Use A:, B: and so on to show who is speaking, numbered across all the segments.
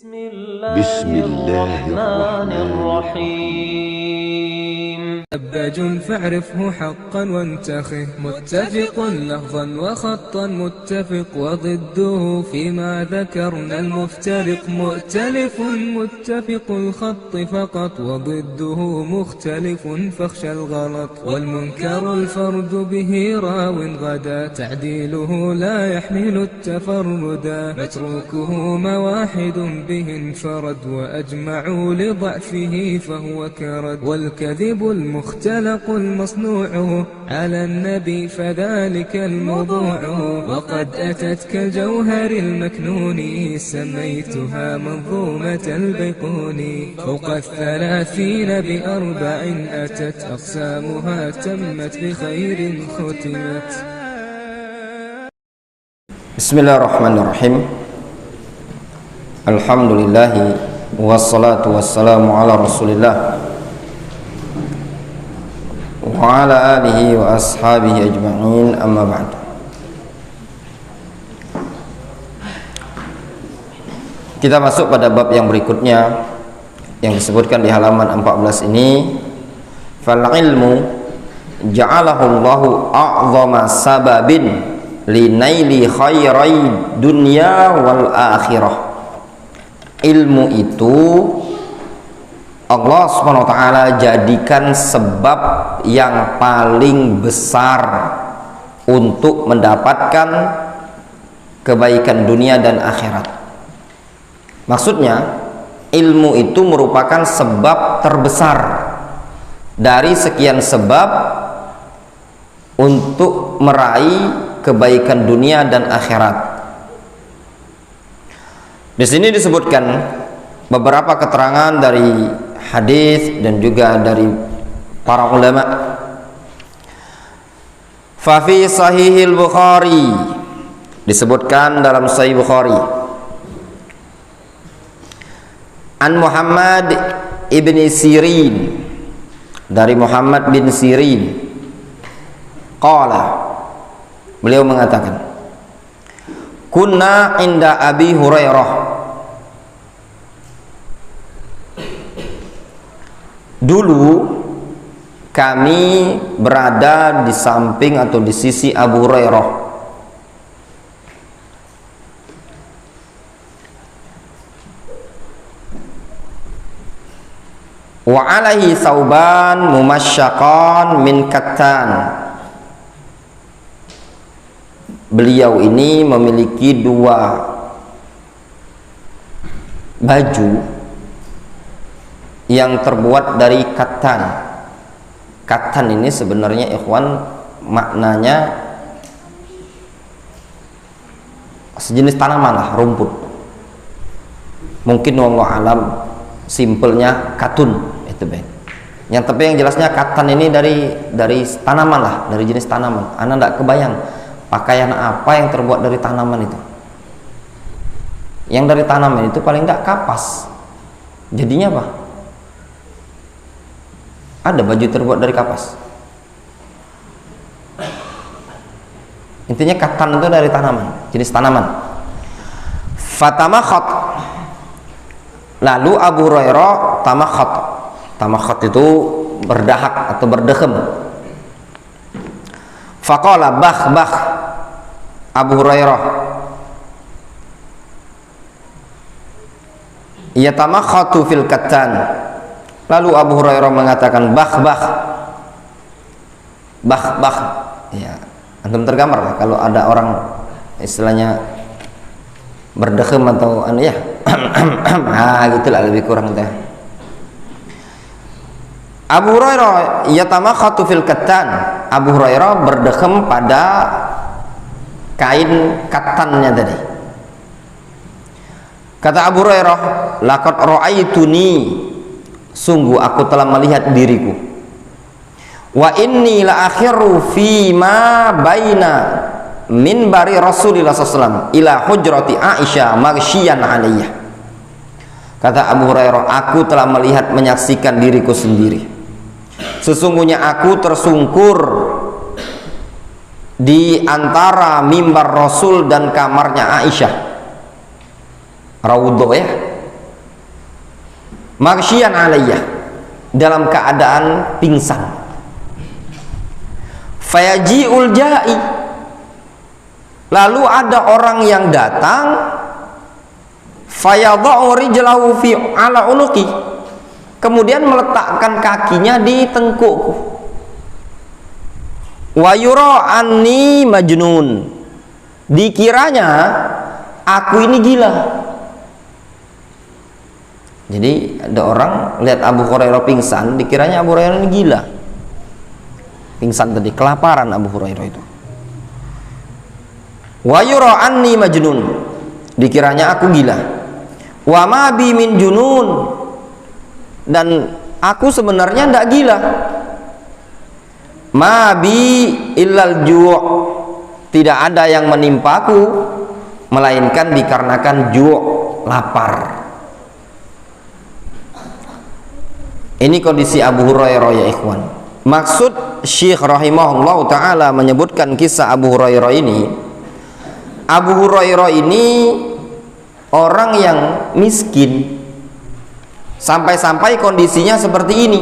A: بسم الله الرحمن الرحيم.
B: أباج فاعرفه حقا وانتخه، متفق لفظا وخطا متفق، وضده فيما ذكرنا المفترق، مؤتلف متفق الخط فقط، وضده مختلف فاخشى الغلط، والمنكر الفرد به راو غدا، تعديله لا يحمل التفردا، متروكه مواحد به انفرد، وأجمعوا لضعفه فهو كرد، والكذب المختلق المصنوع على النبي فذلك الموضوع، وقد أتت كالجوهر المكنون سميتها منظومة البيقوني، فوق 30 بأربع أتت أقسامها تمت بخير ختمت.
C: بسم الله الرحمن الرحيم. الحمد لله والصلاة والسلام على رسول الله wa ala alihi wa ashabihi ajma'in, amma ba'd. Kita masuk pada bab yang berikutnya yang disebutkan di halaman 14 ini. Fal ilmu ja'alahu Allahu a'zama sababin li naili khairai dunya wal akhirah. Ilmu itu Allah SWT jadikan sebab yang paling besar untuk mendapatkan kebaikan dunia dan akhirat. Maksudnya, ilmu itu merupakan sebab terbesar dari sekian sebab untuk meraih kebaikan dunia dan akhirat. Di sini disebutkan beberapa keterangan dari hadis dan juga dari para ulama. Fa fi sahihil Bukhari, disebutkan dalam Sahih Bukhari, an Muhammad ibn Sirin, dari Muhammad bin Sirin, qala, beliau mengatakan, kunna inda Abi Hurairah, dulu kami berada di samping atau di sisi Abu Hurairah. Wa alaihi sauban mumasyaqan min kattan. Beliau ini memiliki dua baju yang terbuat dari katan. Katan ini sebenarnya ikhwan maknanya sejenis tanaman lah, rumput. Mungkin wallahu alam simpelnya katun itu baik. Tapi yang jelasnya katan ini dari tanaman lah, dari jenis tanaman. Anda tidak kebayang pakaian apa yang terbuat dari tanaman itu. Yang dari tanaman itu paling tidak kapas. Jadinya apa? Ada baju terbuat dari kapas. Intinya katan itu dari tanaman, jenis tanaman. Fatamakhat, lalu Abu Hurairah tamakhat. Tamakhat itu berdahak atau berdehem. Faqala bah Abu Hurairah, yatamakhatu fil katan. Lalu Abu Hurairah mengatakan bah. Ya, antum tergambar lah kalau ada orang istilahnya berdehem atau ya, gitulah lebih kurang itu. Abu Hurairah yatamakhatu fil katan. Abu Hurairah berdehem pada kain katannya tadi. Kata Abu Hurairah, laqad ra'aituni, sungguh aku telah melihat diriku, wa inni la akhiru fi ma baina minbari Rasulillah SAW ila hujrati Aisyah maghsyiyan alaiha. Kata Abu Hurairah, aku telah melihat, menyaksikan diriku sendiri, sesungguhnya aku tersungkur di antara mimbar Rasul dan kamarnya Aisyah. Raudhah ya, maghsyian alayya, dalam keadaan pingsan. Fayaji'ul ja'i, lalu ada orang yang datang, fayadha'u rijlahu fi ala unuqi, kemudian meletakkan kakinya di tengkukku. Wa yura anni majnun, dikiranya aku ini gila. Jadi ada orang lihat Abu Hurairah pingsan, dikiranya Abu Hurairah ini gila. Pingsan tadi, kelaparan Abu Hurairah itu. Wa yura anni majnun, dikiranya aku gila. Wa ma bi min junun, dan aku sebenarnya tidak gila. Ma bi illal ju', tidak ada yang menimpaku melainkan dikarenakan ju', lapar. Ini kondisi Abu Hurairah ya ikhwan. Maksud Syekh rahimahullah ta'ala menyebutkan kisah Abu Hurairah ini, Abu Hurairah ini orang yang miskin, sampai-sampai kondisinya seperti ini,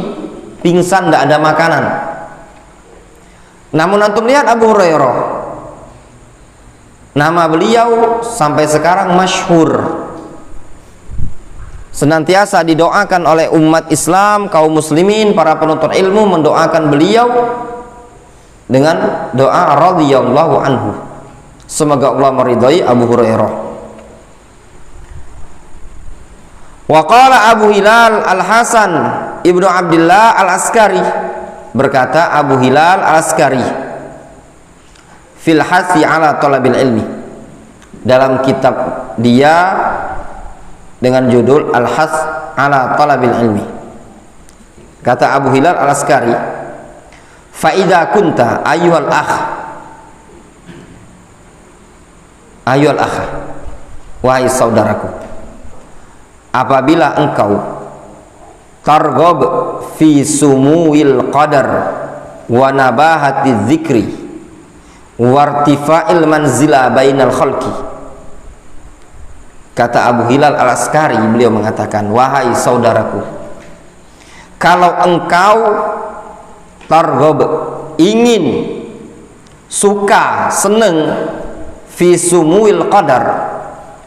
C: pingsan, tidak ada makanan. Namun antum lihat Abu Hurairah, nama beliau sampai sekarang masyhur, senantiasa didoakan oleh umat Islam, kaum muslimin, para penuntut ilmu mendoakan beliau dengan doa radhiyallahu anhu, semoga Allah meridhai Abu Hurairah. Wa qala Abu Hilal Al-Hasan Ibnu Abdullah Al-Askari, berkata Abu Hilal Al-Askari fil hasi ala talabil ilmi, dalam kitab dia dengan judul Al-Has ala Talabil Ilmi, kata Abu Hilal Al-Askari, fa idza kunta ayyuhal akh, ayyuhal akh, wahai saudaraku, apabila engkau targhab fi sumuwil qadar wa nabahati dzikri wa irtifa'il manzila bainal khalqi. Kata Abu Hilal Al-Askari, beliau mengatakan, wahai saudaraku, kalau engkau targhab, ingin, suka, seneng, fi sumuil qadar,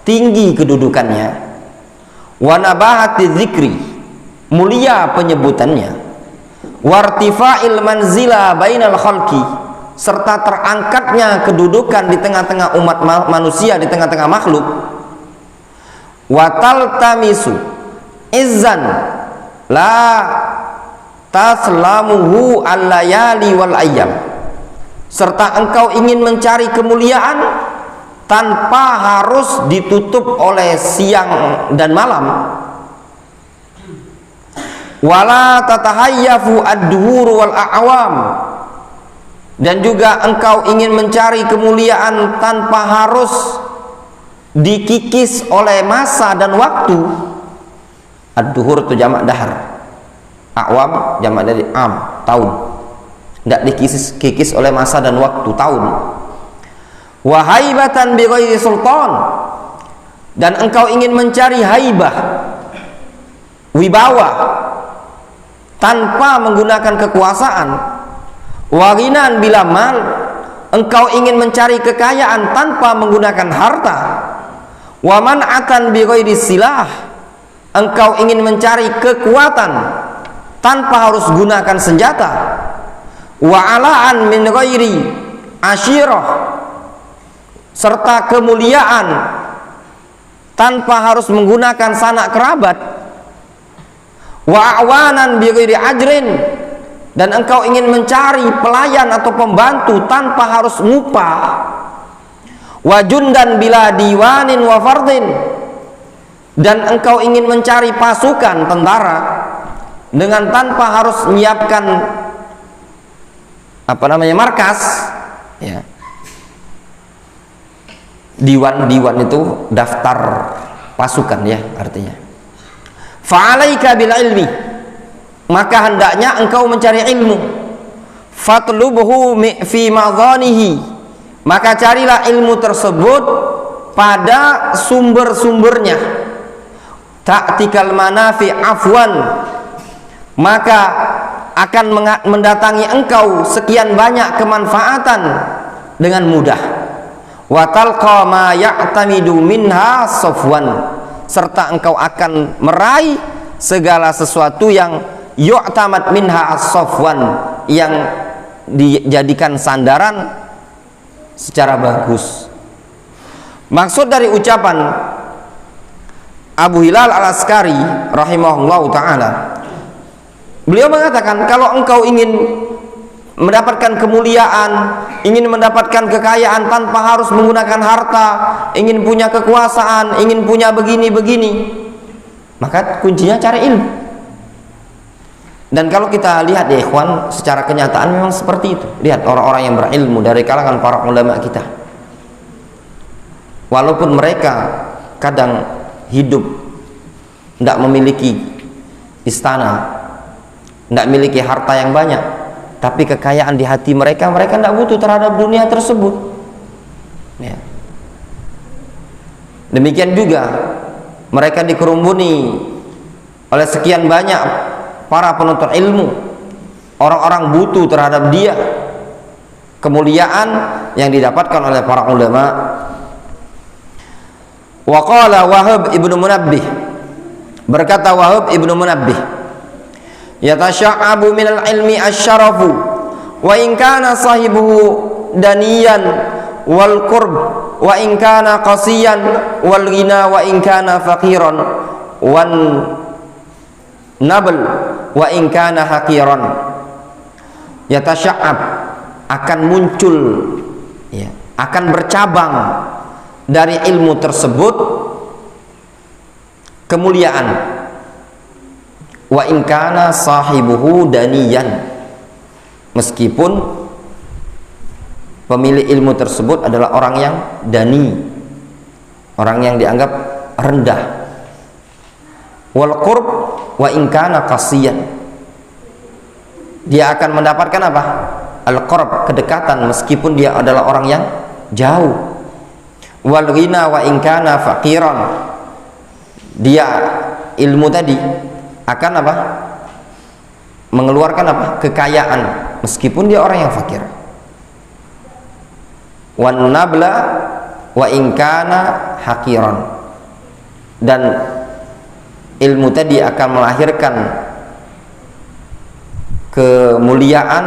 C: tinggi kedudukannya, wa nabahati dzikri, mulia penyebutannya, wartifa'il manzila bainal khalqi, serta terangkatnya kedudukan di tengah-tengah umat manusia, di tengah-tengah makhluk, watal tamisu izzan la taslamuhu al-layali wal ayyam, serta engkau ingin mencari kemuliaan tanpa harus ditutup oleh siang dan malam, wala tatahayyafu ad-duhur wal a'wam, dan juga engkau ingin mencari kemuliaan tanpa harus dikikis oleh masa dan waktu. Ad-duhur itu jamak dahar, a'wam jamak dari am, tahun, tidak dikikis oleh masa dan waktu, tahun. Wa haibatan bi ghairi sultan, dan engkau ingin mencari haibah, wibawa, tanpa menggunakan kekuasaan. Wa ghinan bila mal, engkau ingin mencari kekayaan tanpa menggunakan harta. Wa man'atan bi ghairi silah, engkau ingin mencari kekuatan tanpa harus gunakan senjata. Wa alaan min ghairi asyirah, serta kemuliaan tanpa harus menggunakan sanak kerabat. Wa awanan bi ghairi ajrin, dan engkau ingin mencari pelayan atau pembantu tanpa harus ngupah. Wa jundan bila diwanin wa fardin, dan engkau ingin mencari pasukan tentara dengan tanpa harus menyiapkan markas, ya. Diwan itu daftar pasukan, ya, artinya. Fa'alaika bil ilmi, maka hendaknya engkau mencari ilmu. Fatlubhu fi madhanihi, maka carilah ilmu tersebut pada sumber-sumbernya. ta'tikal manafi afwan, maka akan mendatangi engkau sekian banyak kemanfaatan dengan mudah. Wa talqa ma ya'tamidu minha safwan, serta engkau akan meraih segala sesuatu yang yu'tamad minha as-safwan, yang dijadikan sandaran secara bagus. Maksud dari ucapan Abu Hilal Al-Askari rahimahullahu ta'ala, beliau mengatakan kalau engkau ingin mendapatkan kemuliaan, ingin mendapatkan kekayaan tanpa harus menggunakan harta, ingin punya kekuasaan, ingin punya begini-begini, maka kuncinya cari ilmu. Dan kalau kita lihat ya ikhwan, secara kenyataan memang seperti itu. Lihat orang-orang yang berilmu dari kalangan para ulama kita, walaupun mereka kadang hidup tidak memiliki istana, tidak memiliki harta yang banyak, tapi kekayaan di hati mereka, mereka tidak butuh terhadap dunia tersebut ya. Demikian juga mereka dikerumuni oleh sekian banyak para penuntut ilmu, orang-orang butuh terhadap dia kemuliaan yang didapatkan oleh para ulama. Wa qala Wahab ibnu Munabbih, berkata Wahab ibnu Munabbih, yatasha'abu minal ilmi asyarafu wa in kana sahibuhu daniyan wal qurb wa in kana qasiyan wal ghina wa in kana faqiran wan nabl wa in kana haqiran. Yatasha'ab, akan muncul ya, akan bercabang dari ilmu tersebut kemuliaan, wa in kana sahibuhu daniyan, meskipun pemilik ilmu tersebut adalah orang yang dani, orang yang dianggap rendah. Wal qurb wa in kana qasiyan, dia akan mendapatkan apa? Al qurb, kedekatan, meskipun dia adalah orang yang jauh. Wal ghina wa in kana faqiran, dia ilmu tadi akan apa? Mengeluarkan apa? Kekayaan, meskipun dia orang yang fakir. Wan nabla wa in kana haqiran, dan ilmu tadi akan melahirkan kemuliaan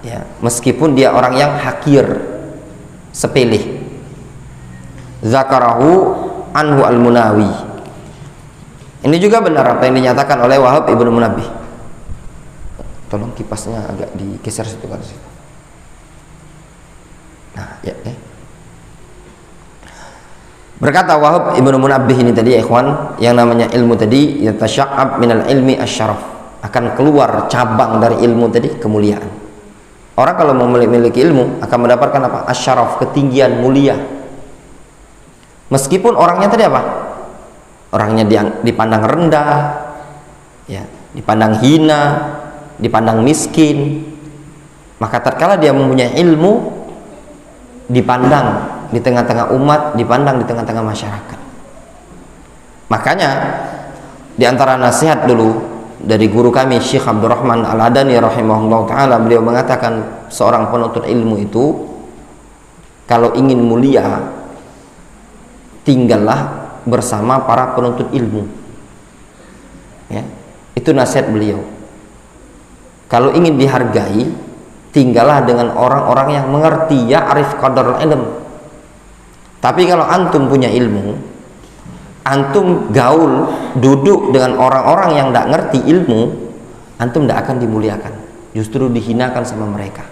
C: ya, meskipun dia orang yang hakir, sepele. Zakarahu anhu al-Munawi. Ini juga benar apa yang dinyatakan oleh Wahab ibnu Munabbih. Tolong kipasnya agak digeser situ kan. Nah, ya. Berkata Wahab ibnu Munabbih ini tadi ya ikhwan, yang namanya ilmu tadi yatasya'ab minal ilmi asyaraf, akan keluar cabang dari ilmu tadi kemuliaan. Orang kalau memiliki ilmu akan mendapatkan apa? Asyaraf, ketinggian, mulia. Meskipun orangnya tadi apa? Orangnya dipandang rendah ya, dipandang hina, dipandang miskin, maka tatkala dia mempunyai ilmu, dipandang di tengah-tengah umat, dipandang di tengah-tengah masyarakat. Makanya di antara nasihat dulu dari guru kami Syekh Abdurrahman Al-Adani rahimahullah ta'ala, beliau mengatakan seorang penuntut ilmu itu kalau ingin mulia, tinggallah bersama para penuntut ilmu ya. Itu nasihat beliau. Kalau ingin dihargai, tinggallah dengan orang-orang yang mengerti, ya'rif qadarul ilm. Tapi kalau antum punya ilmu, antum gaul, duduk dengan orang-orang yang tidak ngerti ilmu, antum tidak akan dimuliakan, justru dihinakan sama mereka.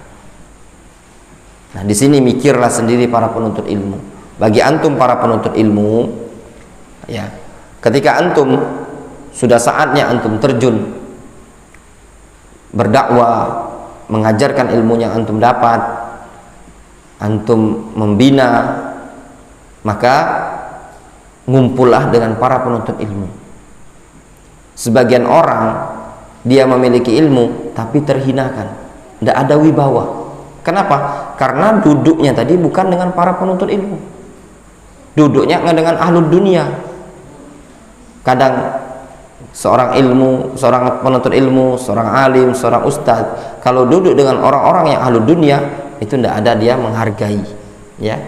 C: Nah, di sini mikirlah sendiri para penuntut ilmu. Bagi antum para penuntut ilmu, ya, ketika antum sudah saatnya antum terjun berdakwah, mengajarkan ilmu yang antum dapat, antum membina, maka ngumpullah dengan para penuntut ilmu. Sebagian orang dia memiliki ilmu tapi terhinakan, tidak ada wibawa. Kenapa? Karena duduknya tadi bukan dengan para penuntut ilmu, duduknya dengan ahlul dunia. Kadang seorang penuntut ilmu, seorang alim, seorang ustadz, kalau duduk dengan orang-orang yang ahlu dunia, itu tidak ada dia menghargai, ya.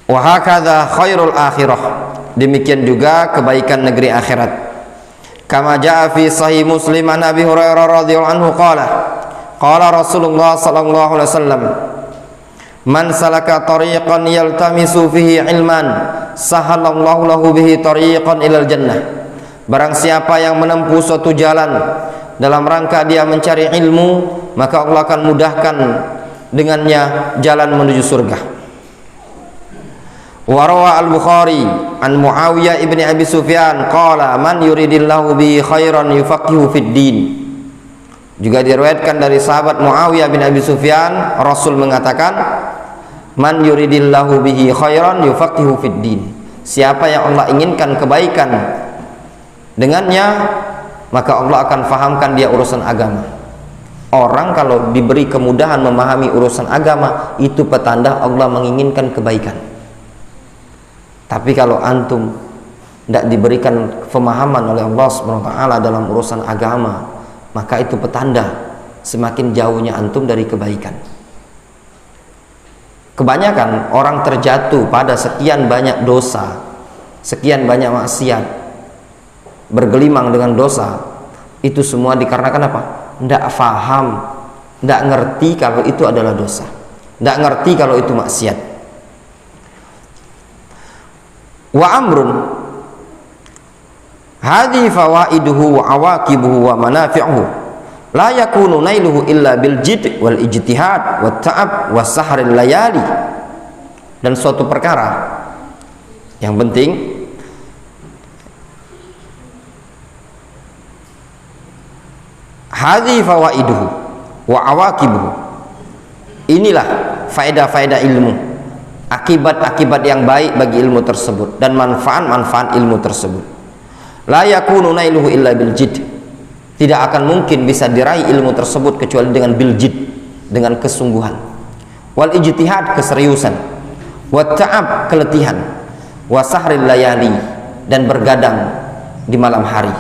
C: Wa hakadha khairul akhirah, demikian juga kebaikan negeri akhirat. Kama jaa fi sahih Muslim an Abi Hurairah radhiyallahu anhu qala Rasulullah sallallahu alaihi wasallam, man salaka tariqan yaltamisu fihi ilman sahalallahu lahu bihi tariqan ilal jannah. Barang siapa yang menempuh suatu jalan dalam rangka dia mencari ilmu, maka Allah akan mudahkan dengannya jalan menuju surga. Wa rawa al-Bukhari an Muawiyah ibni Abi Sufyan qala man yuridillahu bihi khairan yufaqihu fid din. Juga diriwayatkan dari sahabat Muawiyah bin Abi Sufyan, Rasul mengatakan, man yuridillahu bihi khairan yufaqihu fid din. Siapa yang Allah inginkan kebaikan dengannya, maka Allah akan fahamkan dia urusan agama. Orang kalau diberi kemudahan memahami urusan agama, itu petanda Allah menginginkan kebaikan. Tapi kalau antum tidak diberikan pemahaman oleh Allah SWT dalam urusan agama, maka itu petanda semakin jauhnya antum dari kebaikan. Kebanyakan orang terjatuh pada sekian banyak dosa, sekian banyak maksiat, bergelimang dengan dosa, itu semua dikarenakan apa? Tidak faham, tidak ngerti kalau itu adalah dosa, tidak ngerti kalau itu maksiat. Wa amrun hadhi fawaiduhu wa awaqibuhu wa manafi'uhu la yakunu nailuhu illa bil jid wal ijtihad wat ta'ab was sahril layali. Dan suatu perkara yang penting, hadhi fawaiduhu wa awaqibuhu, inilah faedah-faedah ilmu, akibat-akibat yang baik bagi ilmu tersebut dan manfaat-manfaat ilmu tersebut. La yakunu nailuhu illa bil jid, tidak akan mungkin bisa diraih ilmu tersebut kecuali dengan bil jid, dengan kesungguhan, wal ijtihad, keseriusan, wat ta'ab, keletihan, wasahril layali, dan bergadang di malam hari.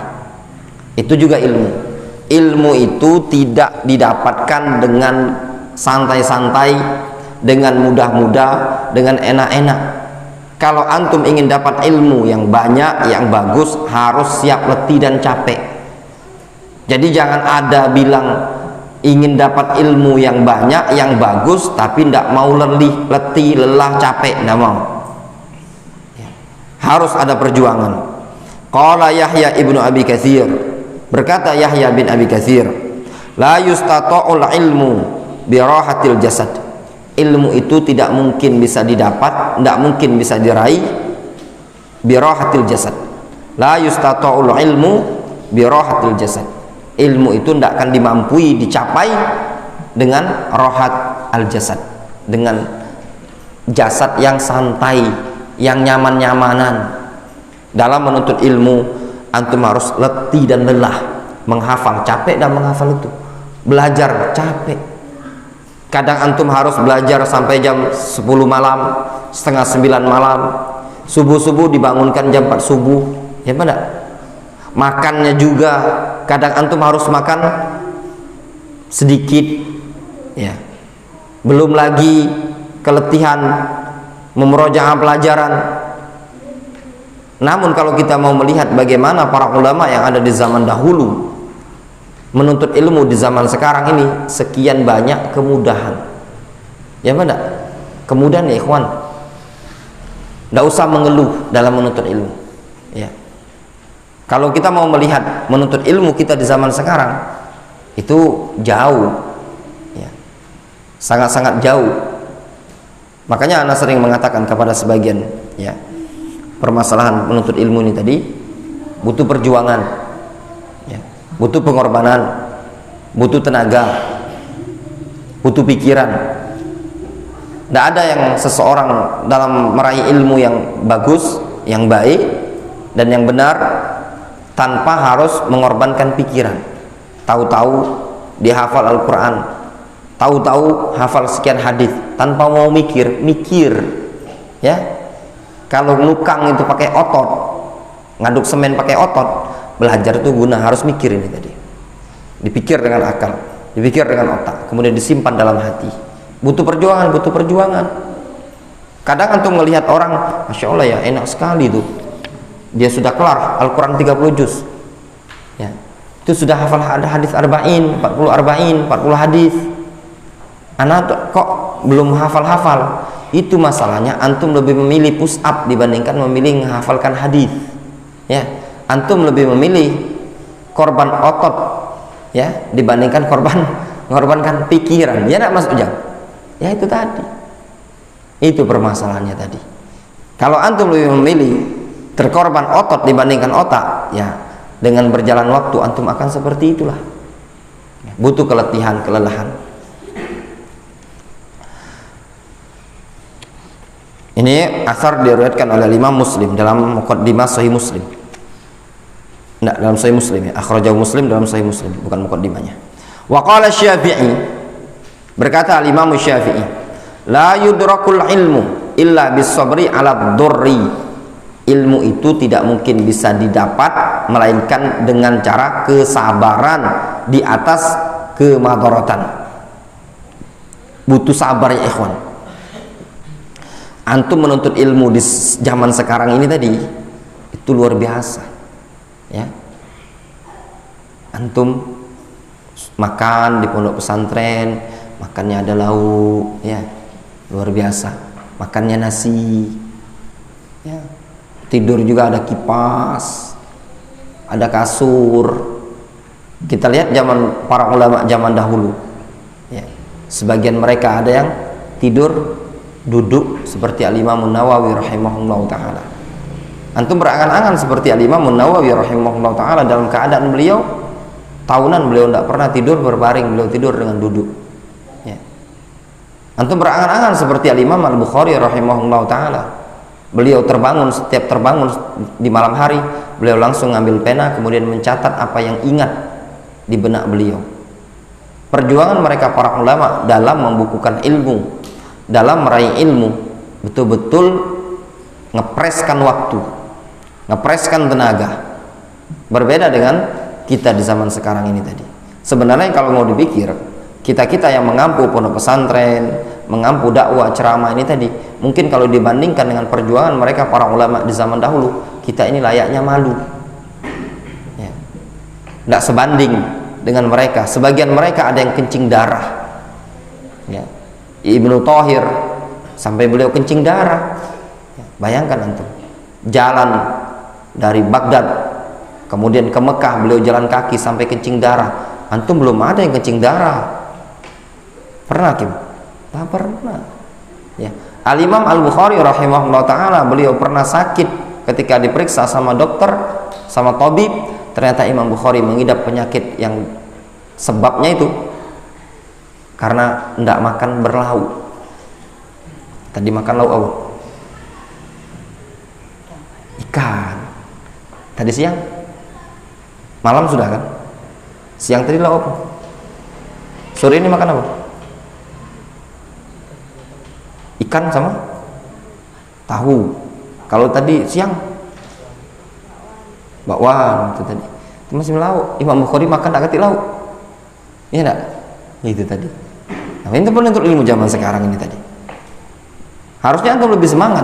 C: Itu juga ilmu. Ilmu itu tidak didapatkan dengan santai-santai, dengan mudah-mudah, dengan enak-enak. Kalau antum ingin dapat ilmu yang banyak, yang bagus, harus siap letih dan capek. Jadi jangan ada bilang ingin dapat ilmu yang banyak, yang bagus, tapi tidak mau letih, lelah, capek, tidak mau. Harus ada perjuangan. Qala Yahya ibnu Abi Katsir, berkata Yahya bin Abi Katsir, la yustata'ul ilmu birahatil jasad. Ilmu itu tidak mungkin bisa didapat, tidak mungkin bisa diraih birahatil jasad. La yustata'ul ilmu birahatil jasad. Ilmu itu tidak akan dimampui, dicapai dengan rohat al jasad, dengan jasad yang santai, yang nyaman-nyamanan. Dalam menuntut ilmu, antum harus letih dan lelah, menghafal capek dan menghafal itu, belajar capek. Kadang antum harus belajar sampai jam 10 malam, setengah 9 malam, subuh-subuh dibangunkan jam 4 subuh, ya pada makannya juga kadang antum harus makan sedikit, ya. Belum lagi keletihan memurojaah pelajaran. Namun kalau kita mau melihat bagaimana para ulama yang ada di zaman dahulu menuntut ilmu di zaman sekarang ini, sekian banyak kemudahan, ya mana? Kemudahan ya ikhwan, tidak usah mengeluh dalam menuntut ilmu, ya. Kalau kita mau melihat menuntut ilmu kita di zaman sekarang, itu jauh, ya, sangat-sangat jauh. Makanya anak sering mengatakan kepada sebagian, ya, permasalahan menuntut ilmu ini tadi butuh perjuangan, ya, butuh pengorbanan, butuh tenaga, butuh pikiran. Tidak ada yang seseorang dalam meraih ilmu yang bagus, yang baik dan yang benar tanpa harus mengorbankan pikiran. Tahu-tahu dia hafal Al-Quran, tahu-tahu hafal sekian hadis tanpa mau mikir, ya. Kalau nukang itu pakai otot, ngaduk semen pakai otot, belajar itu guna harus mikir ini tadi. Dipikir dengan akal, dipikir dengan otak, kemudian disimpan dalam hati. Butuh perjuangan, butuh perjuangan. Kadang antum melihat orang, Masya Allah ya, enak sekali tuh. Dia sudah kelar Al-Quran 30 juz. Ya. Itu sudah hafal ada hadis arba'in, 40 hadis. Anak kok belum hafal-hafal. Itu masalahnya, antum lebih memilih push up dibandingkan memilih menghafalkan hadis. Ya, antum lebih memilih korban otot ya dibandingkan mengorbankan pikiran. Ya enggak Mas Ujang? Ya itu tadi. Itu permasalahannya tadi. Kalau antum lebih memilih terkorban otot dibandingkan otak, ya dengan berjalan waktu antum akan seperti itulah. Butuh keletihan, kelelahan. Ini asar diriwayatkan oleh Imam Muslim dalam Muqaddimah Sahih Muslim. Enggak, dalam Sahih Muslim ya. Akhrajahu Muslim dalam Sahih Muslim, bukan muqaddimahnya. Wa qala Syafi'i, berkata Imam Syafi'i, la yudrakul ilmu illa bis-sabri 'ala dzurri. Ilmu itu tidak mungkin bisa didapat melainkan dengan cara kesabaran di atas kemadaratan. Butuh sabar ya ikhwan. Antum menuntut ilmu di zaman sekarang ini tadi itu luar biasa ya. Antum makan di pondok pesantren, makannya ada lauk ya, luar biasa. Makannya nasi ya. Tidur juga ada kipas, ada kasur. Kita lihat zaman para ulama zaman dahulu ya. Sebagian mereka ada yang tidur duduk seperti Al-Imam Nawawi rahimahullah ta'ala. Antum berangan-angan seperti Al-Imam Nawawi rahimahullah ta'ala, dalam keadaan beliau tahunan beliau tidak pernah tidur berbaring, beliau tidur dengan duduk ya. Antum berangan-angan seperti Al-Imam Al-Bukhari rahimahullah ta'ala, beliau setiap terbangun di malam hari beliau langsung ngambil pena kemudian mencatat apa yang ingat di benak beliau. Perjuangan mereka para ulama dalam membukukan ilmu, dalam meraih ilmu, betul-betul ngepreskan waktu, ngepreskan tenaga. Berbeda dengan kita di zaman sekarang ini tadi. Sebenarnya kalau mau dipikir, kita-kita yang mengampu pondok pesantren, mengampu dakwah ceramah ini tadi, mungkin kalau dibandingkan dengan perjuangan mereka para ulama di zaman dahulu, kita ini layaknya malu ya. Tidak sebanding dengan mereka. Sebagian mereka ada yang kencing darah ya. Ibnu Thahir sampai beliau kencing darah. Bayangkan antum, jalan dari Baghdad kemudian ke Mekah, beliau jalan kaki sampai kencing darah. Antum belum ada yang kencing darah. Pernah Kim? Tak pernah ya. Al-Imam Al-Bukhari rahimahullah ta'ala, beliau pernah sakit ketika diperiksa sama dokter, sama tabib. Ternyata Imam Bukhari mengidap penyakit yang sebabnya itu karena tidak makan berlauk. Tadi makan lauk apa? Ikan. Tadi siang? Malam sudah kan? Siang tadi lauk apa? Sore ini makan apa? Ikan sama tahu. Kalau tadi siang bakwan itu tadi. Itu masih lauk. Imam Bukhari makan tak ketik lauk. Iya enggak? Itu tadi. Nah, itu pun untuk ilmu zaman sekarang ini tadi. Harusnya antum lebih semangat,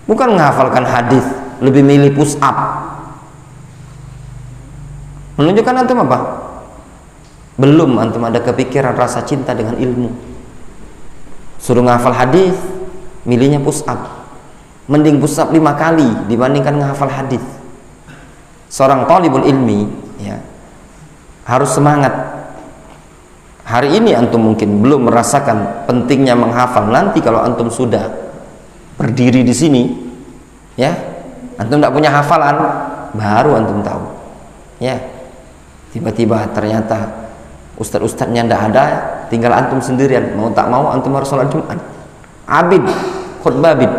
C: bukan menghafalkan hadis, lebih milih push up. Menunjukkan antum apa? Belum antum ada kepikiran rasa cinta dengan ilmu. Suruh menghafal hadis, milihnya push up. Mending push up 5 kali dibandingkan menghafal hadis. Seorang thalibul ilmi ya harus semangat. Hari ini antum mungkin belum merasakan pentingnya menghafal. Nanti kalau antum sudah berdiri di sini, ya, antum tidak punya hafalan, baru antum tahu. Ya, tiba-tiba ternyata ustadz-ustadznya tidak ada, tinggal antum sendirian. Mau tak mau antum harus sholat Jumat. Abid, khutbah abid.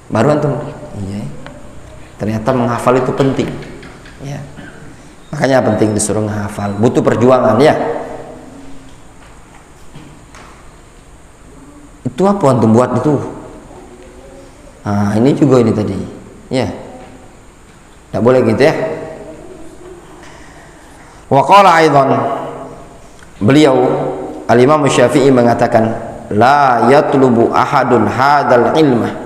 C: Baru antum, iya, ternyata menghafal itu penting. Ya. Makanya penting disuruh menghafal, butuh perjuangan ya. Itu apa antum buat itu? Nah, ini juga ini tadi. Ya. Tidak boleh gitu ya. Wa qala aidan, beliau Al-Imam Syafi'i mengatakan, la yatlubu ahadun hadal ilma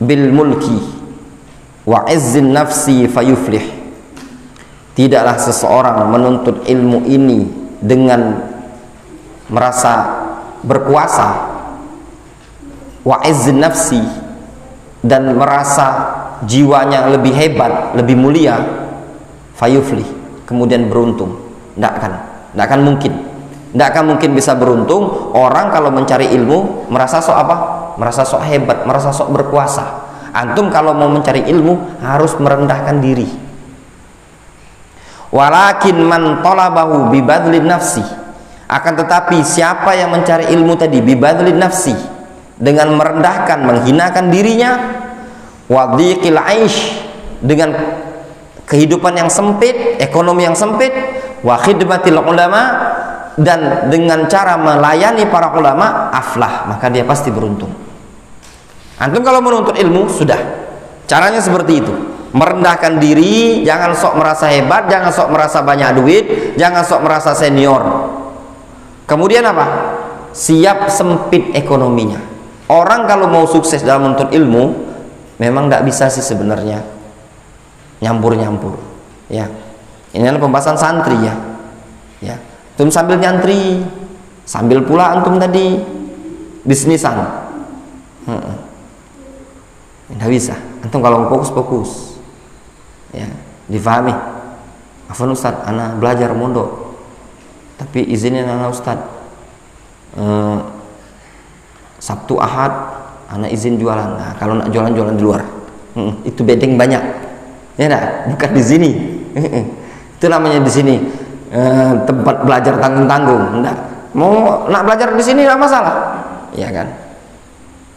C: bil mulki wa izzin nafsi fayuflih. Tidaklah seseorang menuntut ilmu ini dengan merasa berkuasa, wa izzin nafsi, dan merasa jiwanya lebih hebat, lebih mulia, fayuflih, kemudian beruntung. Tidak akan mungkin bisa beruntung orang kalau mencari ilmu merasa sok apa? Merasa sok hebat, merasa sok berkuasa. Antum kalau mau mencari ilmu harus merendahkan diri. Walakin man talabahu bibadlin nafsi, akan tetapi siapa yang mencari ilmu tadi bibadlin nafsi, dengan merendahkan, menghinakan dirinya, wadhiqil aish, dengan kehidupan yang sempit, ekonomi yang sempit, wa khidmatil ulama, dan dengan cara melayani para ulama, aflah, maka dia pasti beruntung. Antum kalau menuntut ilmu sudah caranya seperti itu, merendahkan diri, jangan sok merasa hebat, jangan sok merasa banyak duit, jangan sok merasa senior. Kemudian apa? Siap sempit ekonominya. Orang kalau mau sukses dalam menuntut ilmu memang tidak bisa sih sebenarnya nyampur-nyampur. Ya, ini adalah pembahasan santri ya. Ya, antum sambil nyantri, sambil pula antum tadi bisnisan. Tidak bisa. Antum kalau fokus, ya, difahami. Afwan Ustaz, ana belajar mondok, tapi izinin ana Ustaz, Sabtu Ahad ana izin jualan. Nah, kalau nak jualan di luar, itu bedeng banyak, ya nak? Bukan di sini. Itu namanya di sini tempat belajar tanggung-tanggung. Enggak. Mau nak belajar di sini tidak masalah, ya kan?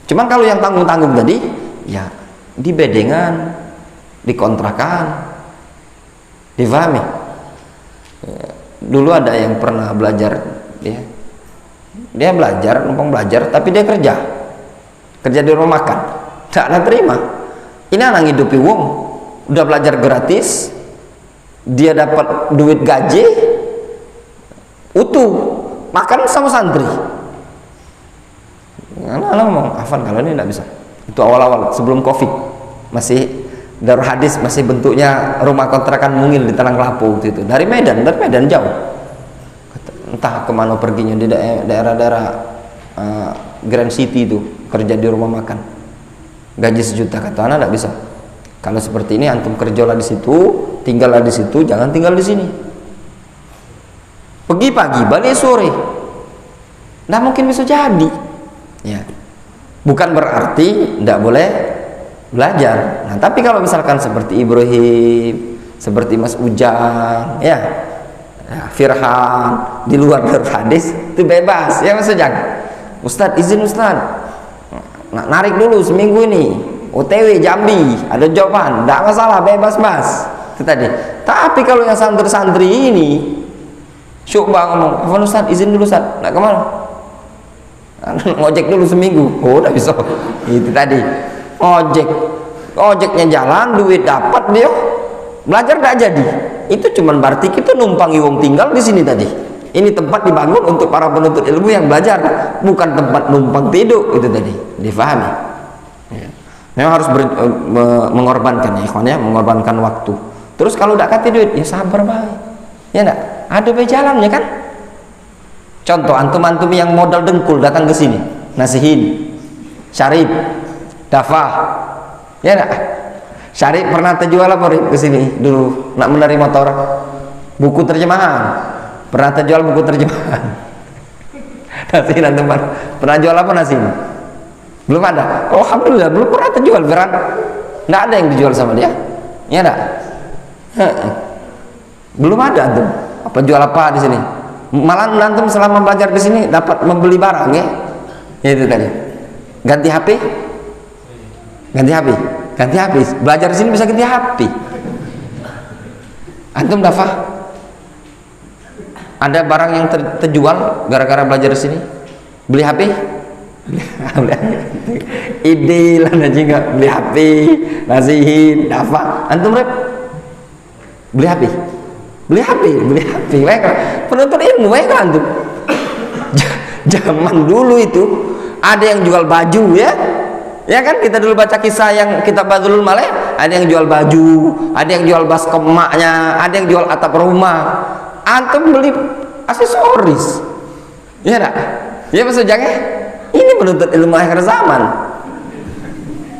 C: Cuman kalau yang tanggung-tanggung tadi, ya di bedengan, di kontrakan, difahami. Dulu ada yang pernah belajar, dia belajar, numpang belajar, tapi dia kerja di rumah makan, tidak ada terima. Ini anak ngidupi wong, udah belajar gratis, dia dapat duit gaji utuh, makan sama santri. Anak ngomong, Afan kalau ini tidak bisa. Itu awal-awal sebelum COVID, masih Darul Hadis, masih bentuknya rumah kontrakan mungil di Tanah Lapo itu. Dari Medan jauh. Entah kemana perginya, di daerah-daerah Grand City itu, kerja di rumah makan. Gaji 1 juta, kata anak tidak bisa. Kalau seperti ini antum kerjalah di situ, tinggallah di situ, jangan tinggal di sini. Pergi pagi, balik sore. Tidak mungkin bisa jadi. Ya. Bukan berarti tidak boleh belajar. Nah, tapi kalau misalkan seperti Ibrahim, seperti Mas Ujang, ya, Firhan, di luar Darul Hadis itu bebas, ya Mas Ujang. Ustadz izin Ustadz, narik dulu seminggu ini, OTW Jambi, ada jawaban, tidak masalah, bebas Mas. Itu tadi. Tapi kalau yang santri-santri ini, Syukbah ngomong, Afwan Ustadz izin dulu Ustadz, tidak kemana? Ngojek dulu seminggu, oh udah bisa. Itu tadi, ojeknya jalan, duit dapat, dia belajar tidak jadi. Itu cuman berarti kita numpangi wong tinggal di sini tadi. Ini tempat dibangun untuk para penuntut ilmu yang belajar, bukan tempat numpang tidur. Itu tadi, difahami. Memang harus mengorbankan ya, ikhwan ya, mengorbankan waktu. Terus kalau tidak kasih duit, ya sabar baik. Ya enggak? Ada jalannya kan? Contoh antum-antum yang modal dengkul datang ke sini, Nasihin, Syarif, Dafah, ya enggak? Syarif pernah terjual apa ke sini dulu nak menerima motor buku terjemahan, pernah terjual buku terjemahan. Nasihin antum pernah jual apa Nasihin? Belum ada. Oh, alhamdulillah belum pernah terjual beran. Nggak ada yang dijual sama dia, ya enggak? Belum ada antum. Apa jual apa di sini? Malah antum selama belajar di sini dapat membeli barang ya. Itu tadi. Ganti HP? Ganti HP. Ganti HP. Belajar di sini bisa ganti HP. Antum Dafah? Ada barang yang terjual gara-gara belajar di sini? Beli HP? ide lah juga beli HP nasihin dapat antum rep beli HP mereka penuntut ilmu mereka antum zaman dulu itu ada yang jual baju ya kan, kita dulu baca kisah yang kita Badrul Maleh, ada yang jual baju, ada yang jual baskom emaknya, ada yang jual atap rumah, antum beli aksesoris ya enggak ya maksudnya ini menuntut ilmu akhir zaman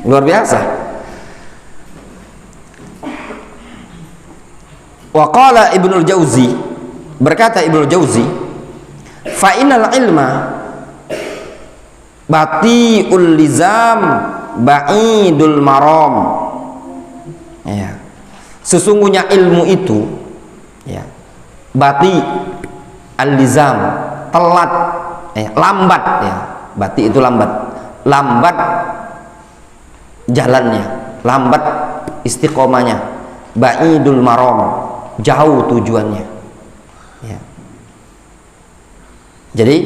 C: luar biasa. Wa qala Ibnul Jauzi, berkata Ibnul Jauzi, fa innal ilma bati'ul lizam ba'idul maram. Ya. Sesungguhnya ilmu itu ya, bati al-lizam, telat, lambat ya. Bati itu lambat jalannya, lambat istiqomahnya, ba'idul maram, jauh tujuannya ya. Jadi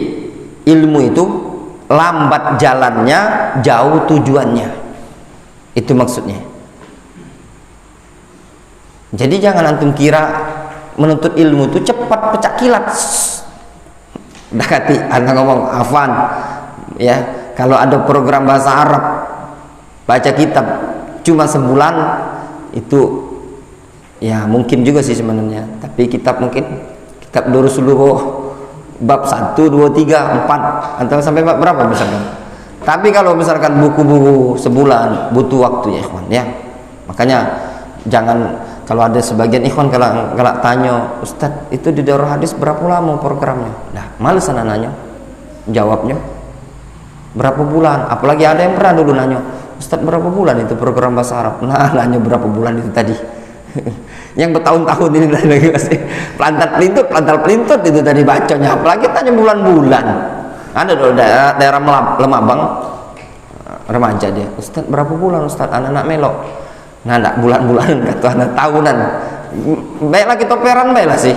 C: ilmu itu lambat jalannya, jauh tujuannya, itu maksudnya. Jadi jangan antum kira menuntut ilmu itu cepat pecah kilat. Dakati anda ngomong afan ya, kalau ada program bahasa Arab baca kitab cuma sebulan itu ya mungkin juga sih sebenarnya, tapi kitab mungkin kitab Darusuluh bab 1, 2, 3, 4 atau sampai bab berapa misalkan. Tapi kalau misalkan buku-buku sebulan butuh waktu ya ikhwan ya. Makanya jangan, kalau ada sebagian ikhwan kalau tanya, Ustadz itu di Darul Hadis berapa lama programnya? Nah, males anak nanya, jawabnya berapa bulan. Apalagi ada yang pernah dulu nanya, Ustadz berapa bulan itu program bahasa Arab? Nah, nanya berapa bulan itu tadi. Yang bertahun-tahun ini lagi masih pelantar pelintut itu tadi bacanya, apalagi tanya bulan-bulan. Ada dulu daerah Lemabang remaja dia, Ustadz berapa bulan Ustadz? Anak-anak melok. Nah, enggak bulan-bulanan kata anak tahunan. Baiklah kita peran baiklah sih.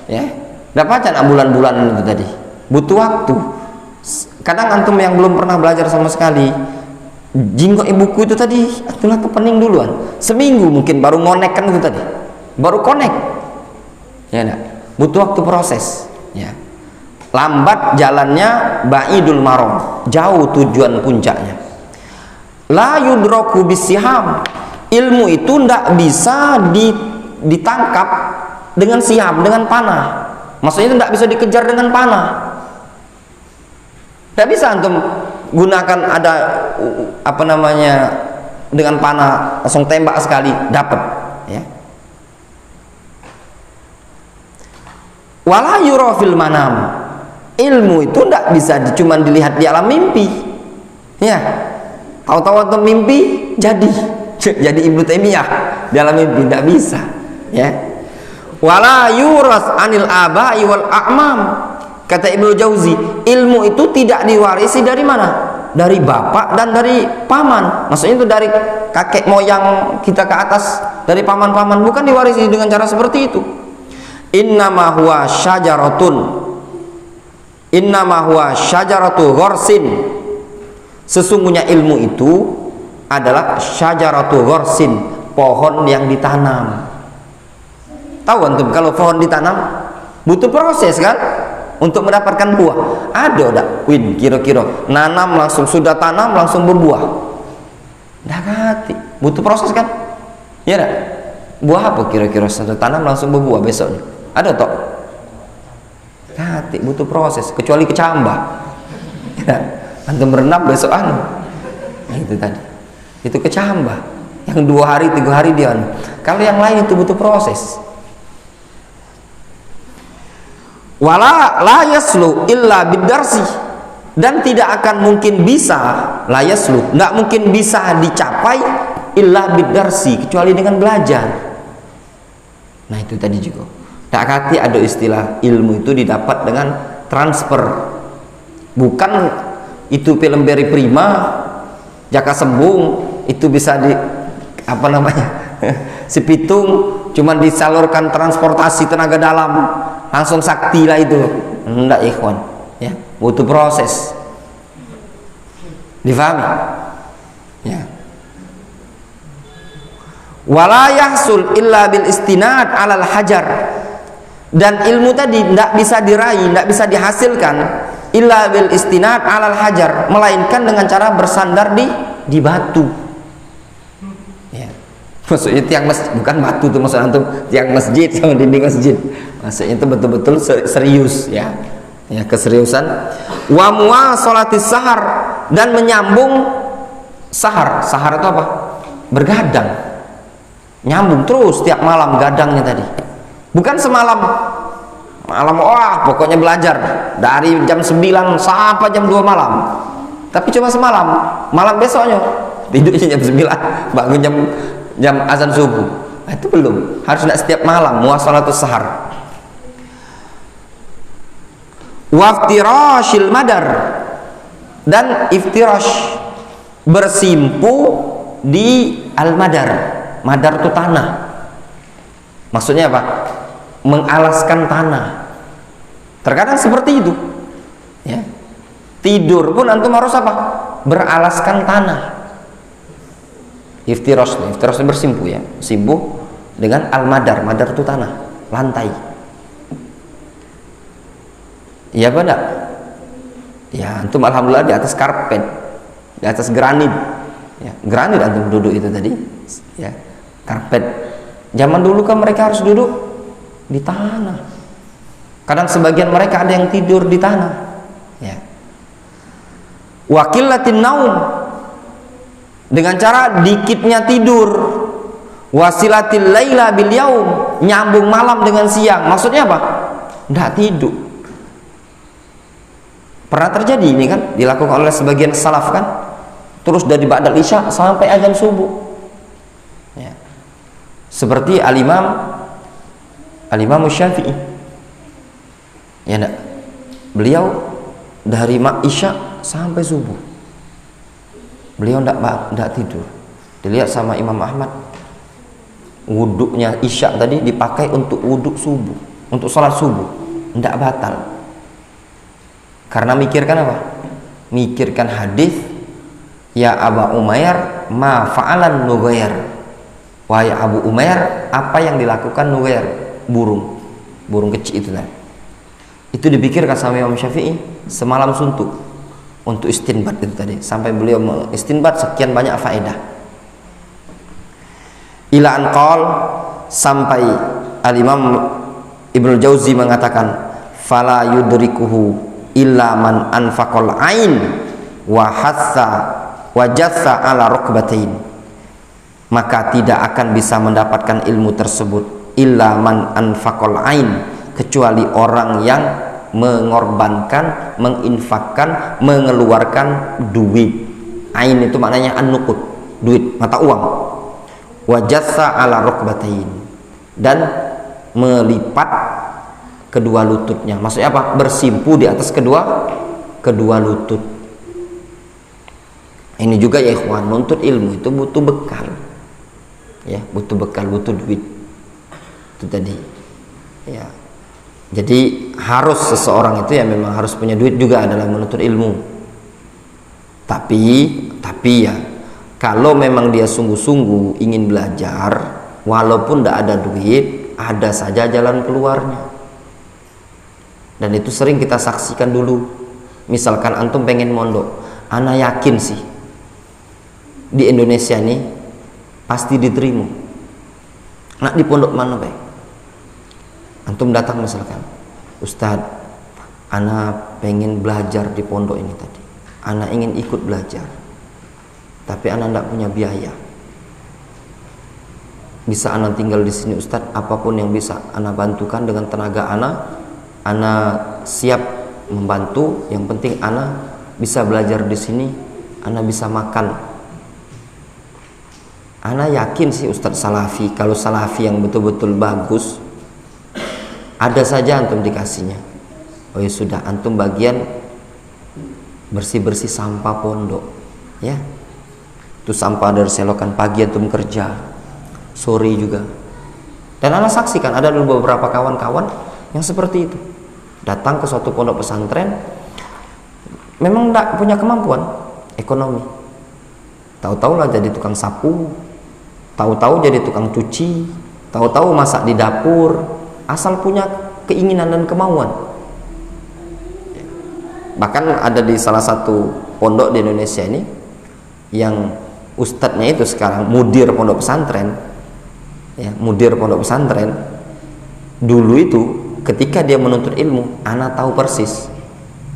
C: Ya. Enggak baca nak bulan-bulanan itu tadi. Butuh waktu. Kadang antum yang belum pernah belajar sama sekali, jingkok ibuku itu tadi itulah kepening duluan, seminggu mungkin baru ngonekkan itu tadi, baru konek ya enggak, butuh waktu proses ya. Lambat jalannya, ba'idul maram, jauh tujuan puncaknya. La yudraku bisiham, ilmu itu ndak bisa ditangkap dengan siham, dengan panah. Maksudnya itu ndak bisa dikejar dengan panah. Ndak bisa antum gunakan ada apa namanya dengan panah langsung tembak sekali dapat ya. Wala yura fil manam, ilmu itu tidak bisa cuma dilihat di alam mimpi ya. Tahu-tahu atau mimpi jadi Ibnu Taimiyah di alam mimpi, tidak bisa ya. Wala yuras anil abai wal a'mam, kata Ibnu Jauzi, ilmu itu tidak diwarisi dari mana? Dari bapak dan dari paman. Maksudnya itu dari kakek moyang kita ke atas, dari paman-paman, bukan diwarisi dengan cara seperti itu. Innama huwa syajaratun, innama huwa syajaratu ghorsin, sesungguhnya ilmu itu adalah syajaratu ghorsin, pohon yang ditanam. Tahu antum kalau pohon ditanam butuh proses kan untuk mendapatkan buah. Ada enggak win kira-kira nanam langsung sudah tanam langsung berbuah? Enggak ngerti, butuh proses kan ya enggak? Buah apa kira-kira sudah tanam langsung berbuah besoknya? Ada toh? Ngerti, butuh proses, kecuali kecambah ya, antum berenang besok nah, itu tadi itu kecambah yang 2 hari 3 hari dia kalau yang lain itu butuh proses. Wala la yaslu illa bidarsi, dan tidak akan mungkin bisa, la yaslu, enggak mungkin bisa dicapai illa bidarsi, kecuali dengan belajar. Nah itu tadi juga tak kati ada istilah ilmu itu didapat dengan transfer, bukan itu film Beri Prima Jaka Sembung itu bisa di apa namanya si pitung cuma disalurkan transportasi tenaga dalam langsung sakti lah itu. Enggak ikhwan ya, butuh proses Difahami? Ya. Wala yahsul illa bil istinad alal hajar. Dan ilmu tadi tidak bisa diraih, tidak bisa dihasilkan illa bil istinad alal hajar, melainkan dengan cara bersandar di batu. Ya. Maksudnya tiang masjid, bukan batu itu maksud antum, tiang masjid sama dinding masjid. Maksudnya itu betul-betul serius, ya. Ya, keseriusan. Wa muwasalatis sahar, dan menyambung sahar. Sahar itu apa? Bergadang. Nyambung terus tiap malam gadangnya tadi. Bukan semalam malam, wah pokoknya belajar dari jam 9 sampai jam 2 malam. Tapi cuma semalam, malam besoknya tidurnya jam 9, bangun jam azan subuh. Nah, itu belum, harus tidak setiap malam, muwasalatus sahar. Waftirashil madar, dan iftirash, bersimpu di al-madar. Madar itu tanah. Maksudnya apa? Mengalaskan tanah. Terkadang seperti itu, ya. Tidur pun antum harus apa? Beralaskan tanah. Iftirash bersimpu, ya, simpu dengan al-madar. Madar itu tanah, lantai. Iya apa enggak? Ya, antum alhamdulillah di atas karpet, di atas granit. Ya, granit antum duduk itu tadi, ya. Karpet. Zaman dulu kan mereka harus duduk di tanah. Kadang sebagian mereka ada yang tidur di tanah, ya. Wakilatin naum, dengan cara dikitnya tidur. Wasilatil laila bil yaum, nyambung malam dengan siang. Maksudnya apa? Enggak tidur. Pernah terjadi ini kan, dilakukan oleh sebagian salaf kan, terus dari ba'dal isya sampai azan subuh, ya. Seperti al-imam Syafi'i, ya enggak? Beliau dari isya sampai subuh beliau enggak tidur. Dilihat sama Imam Ahmad, wuduknya isya tadi dipakai untuk wuduk subuh, untuk sholat subuh, enggak batal. Karena mikirkan apa? Mikirkan hadis, ya Aba Umair ma fa'alan Nugair. Wahai Abu Umair, apa yang dilakukan Nugair? Burung kecil itu kan. Itu dipikirkan sama Imam Syafi'i semalam suntuk untuk istinbat itu tadi, sampai beliau mengistinbat sekian banyak faedah. Ila an qol, sampai al-Imam Ibnu Jauzi mengatakan, fala yudrikuhu illa man anfaqal ain wa hassa wa jassa ala rukbatain. Maka tidak akan bisa mendapatkan ilmu tersebut illa man anfaqal ain, kecuali orang yang mengorbankan, menginfakkan, mengeluarkan duit. Ain itu maknanya an-nuqud, duit, mata uang. Wa jassa ala rukbatain, dan melipat kedua lututnya. Maksudnya apa? Bersimpu di atas kedua lutut. Ini juga ya ikhwan, menuntut ilmu itu butuh bekal, ya, butuh bekal, butuh duit. Itu tadi, ya. Jadi harus seseorang itu ya memang harus punya duit juga adalah menuntut ilmu. Tapi ya, kalau memang dia sungguh-sungguh ingin belajar, walaupun tidak ada duit, ada saja jalan keluarnya. Dan itu sering kita saksikan dulu. Misalkan antum pengen mondok, ana yakin sih di Indonesia ini pasti diterima. Nak di pondok mana baik? Antum datang misalkan, Ustadz, ana pengen belajar di pondok ini tadi, ana ingin ikut belajar, tapi ana tidak punya biaya. Bisa ana tinggal di sini Ustadz, apapun yang bisa ana bantukan dengan tenaga ana siap membantu. Yang penting ana bisa belajar di sini, ana bisa makan. Ana yakin sih Ustadz Salafi, kalau Salafi yang betul-betul bagus, ada saja antum dikasihnya. Oh ya sudah, antum bagian bersih-bersih sampah pondok, ya. Itu sampah dari selokan, pagi antum kerja, sore juga. Dan ana saksikan ada dulu beberapa kawan-kawan yang seperti itu. Datang ke suatu pondok pesantren, memang tidak punya kemampuan, ekonomi. Tahu-tahu lah jadi tukang sapu, tahu-tahu jadi tukang cuci, tahu-tahu masak di dapur, asal punya keinginan dan kemauan. Bahkan ada di salah satu pondok di Indonesia ini yang ustadznya itu sekarang mudir pondok pesantren, ya, mudir pondok pesantren. Dulu itu ketika dia menuntut ilmu, anak tahu persis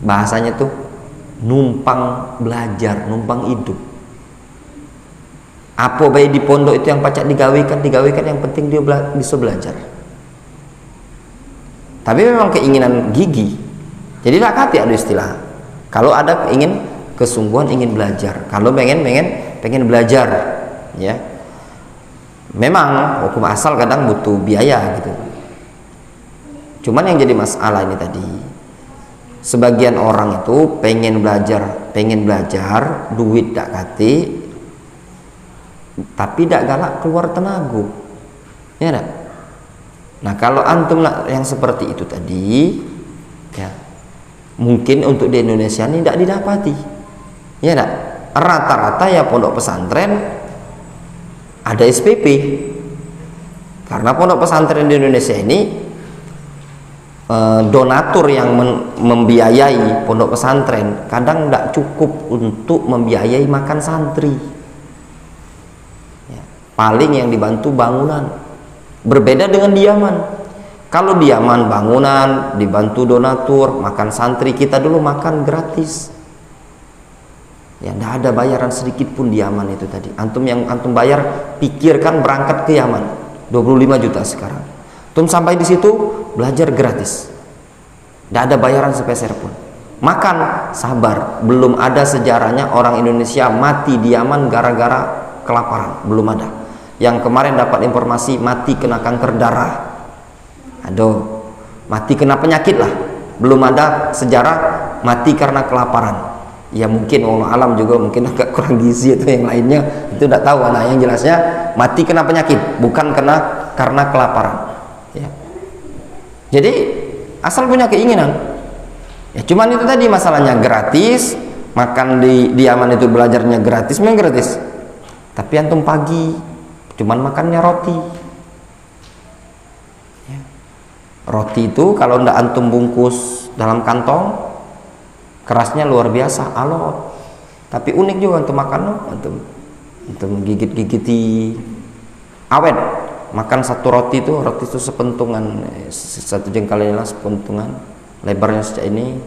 C: bahasanya tuh numpang belajar, numpang hidup. Apa baik di pondok itu yang pacak digawikan, yang penting dia bisa belajar. Tapi memang keinginan gigi. Jadi tak kati ada istilah. Kalau ada kesungguhan ingin belajar, kalau pengen belajar, ya. Memang hukum asal kadang butuh biaya gitu. Cuman yang jadi masalah ini tadi, sebagian orang itu pengen belajar, duit tak kati, tapi tak galak keluar tenaga, ya tak? Nah kalau antum yang seperti itu tadi, ya mungkin untuk di Indonesia ini tidak didapati, ya tak? Rata-rata ya pondok pesantren ada SPP, karena pondok pesantren di Indonesia ini donatur yang membiayai pondok pesantren kadang tidak cukup untuk membiayai makan santri, ya, paling yang dibantu bangunan. Berbeda dengan Diaman. Kalau Diaman bangunan dibantu donatur, makan santri kita dulu makan gratis, ya tidak ada bayaran sedikit pun Diaman itu tadi. Antum yang antum bayar, pikirkan berangkat ke Yaman 25 juta sekarang. Antum sampai di situ belajar gratis, tidak ada bayaran sepeser pun. Makan sabar, belum ada sejarahnya orang Indonesia mati di Yaman gara-gara kelaparan, belum ada. Yang kemarin dapat informasi mati kena kanker darah, aduh, mati kena penyakit lah, belum ada sejarah mati karena kelaparan. Ya mungkin Allah alam juga mungkin agak kurang gizi atau yang lainnya, itu tidak tahu. Nah yang jelasnya mati kena penyakit, bukan karena kelaparan, ya. Jadi asal punya keinginan, ya cuman itu tadi masalahnya gratis. Makan di Yaman itu belajarnya gratis, memang gratis, tapi antum pagi cuman makannya roti, ya. Roti itu kalau ndak antum bungkus dalam kantong, kerasnya luar biasa, alot. Tapi unik juga antum makan, antum gigit-gigiti, awet. Makan satu roti itu sepentungan, satu jengkal inilah sepentungan, lebarnya sejak ini.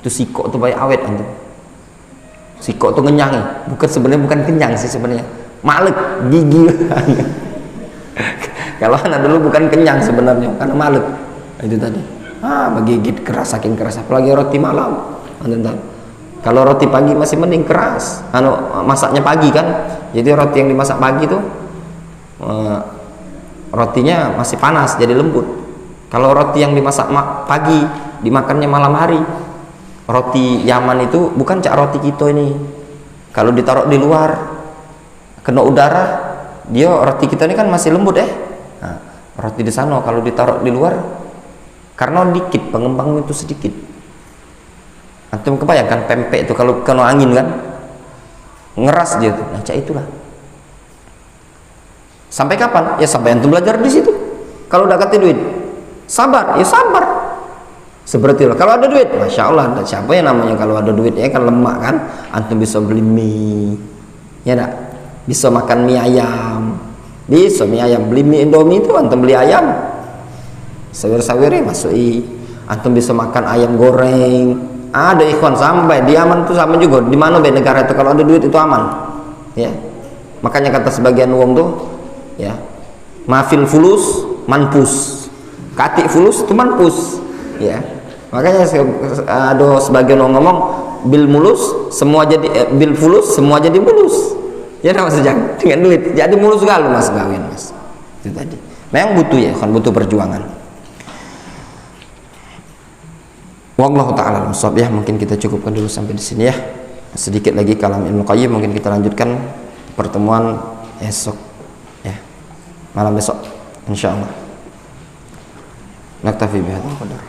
C: Itu sikok tuh baik awet antum. Sikok tuh ngenyangi, bukan kenyang sih sebenarnya, malek gigi. Kalau anak dulu bukan kenyang sebenarnya, karena malek. Itu tadi. Begigit keras, saking keras. Apalagi roti malam. Kalau roti pagi masih mending keras. Masaknya pagi kan. Jadi roti yang dimasak pagi tuh rotinya masih panas jadi lembut. Kalau roti yang dimasak pagi dimakannya malam hari, roti Yaman itu bukan cak roti kita ini. Kalau ditaruh di luar kena udara, dia roti kita ini kan masih lembut nah, roti di sana kalau ditaruh di luar karena dikit pengembang itu sedikit. Antum kebayangkan pempek itu kalau kena angin kan ngeras dia tuh. Nah cak itulah. Sampai kapan? Ya sampai antum belajar di situ. Kalau udah kata duit, sabar, ya sabar. Seperti itu. Kalau ada duit, masya Allah, siapa yang namanya kalau ada duit ya kan lemak kan, antum bisa beli mie, ya enggak? Bisa makan mie ayam, bisa mie ayam, beli mie Indomie itu antum beli ayam, sawir-sawirnya masuki, antum bisa makan ayam goreng. Ada ikhwan sampai di Yaman itu sama juga. Di mana negara itu kalau ada duit itu aman, ya. Makanya kata sebagian uang tuh, ya, mafil fulus manpus, katik fulus itu manpus, ya. Makanya ada sebagian orang ngomong bil mulus semua jadi bil fulus semua jadi mulus, ya maksudnya dengan duit jadi mulus sekali mas gawin mas. Itu tadi memang butuh ya kan, butuh perjuangan. Wallahu ta'ala al-shawab, ya. Mungkin kita cukupkan dulu sampai di sini ya. Sedikit lagi kalam Ibnu Qayyim, mungkin kita lanjutkan pertemuan esok ya, malam besok insyaallah. Naktafi bihadzal qadar.